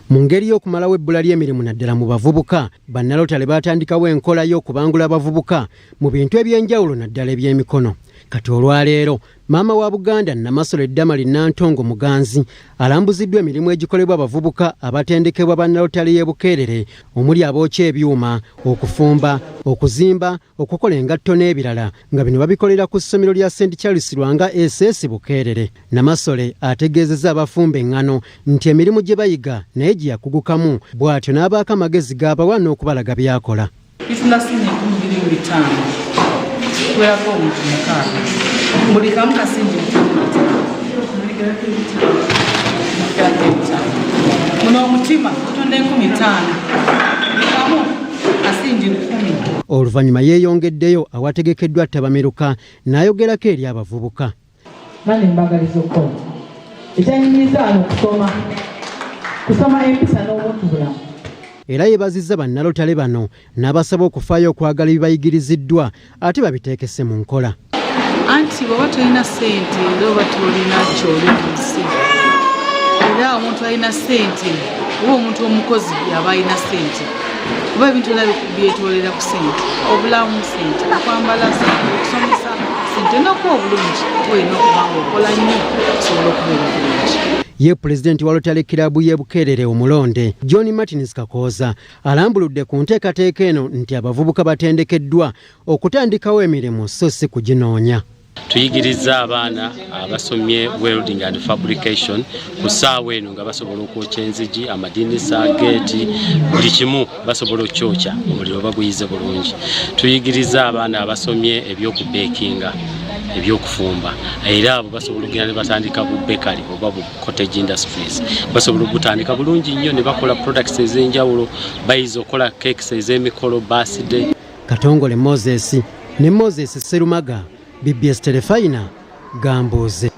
Mu ngeri y'okumalawo ebbula ly'emirimu naddala mu bavubuka, bannalotale baatandikawo enkola y'okubangula abavubuka mu bintu eby'enjawulo naddala eby'emikono. Kati olwaleero maama wa Buganda Namasole Damali Nantongo Muganzi alambuziddwa emirimu egikolebwa abavubuka abatendekebwa bannalotale y'e Bukeerere omuli abookya ebyuma, okufumba, okuzimba, okukola engatto n'ebirala nga bino babikolera ku ssomero lya St. Charles Lwanga SS Bukeerere. Namasole ategeezezza abafumba eŋŋano nti emirimu gye bayiga naye gye yakugukamu, bw'atyo n'abaako amagezi g'abawa n'okubalaga by'akola. Kweyako omuntu mukaaga buli kamu kasingi muno omutima gutonda 15 kamu kasingi 10. Oluvannyuma yeeyongeddeyo awategekeddwa Tabamiruka n'ayogerako eri abavubuka. Nane mbagaliza okukola ekyanyumiza wano kusoma empisa n'obuntu bulamu. Era yeebazizza bannalotale bano n'abasaba okufaayo okwagala ebibayigiriziddwa ate babiteekese mu nkola. Anti bw'oba tolina ssente era oba tolina ky'oli mu nsi, era omuntu alina ssente oba omuntu omukozi yaba alina ssente, kuba ebintu byonna byetoolera ku ssente, obulamu ssente, okwambala ssente, okusomesa ssente, n'okuba obulungi olina okuba ng'okola nnyo okusobola okubeera obulungi. Ye Pulezidenti wa Lotale Kirabu y'e Bukeerere omulonde John Martins Kakooza alambuludde ku nteekateeka eno nti abavubuka batendekeddwa okutandikawo emirimu so si kuginoonya. Tuyigiriza abaana abasomye welding and fabrication ku ssaawa eno nga basobola okwokya enzigi, amadinisa, geeti, buli kimu basobola okyokya omuliro baguyize bulungi. Tuyigiriza abaana abasomye ebyokubeekinga, ebyokufumba, era abo basobola okugenda ne batandika bu bakery oba bu cottage industries. Basobola okutandika bulungi nnyo ne bakola products ez'enjawulo, bayiza okukola cakes ez'emikolo, birthday. Katongole Moses ne Moses Serumaga, BBS Telefina, Gambuuze.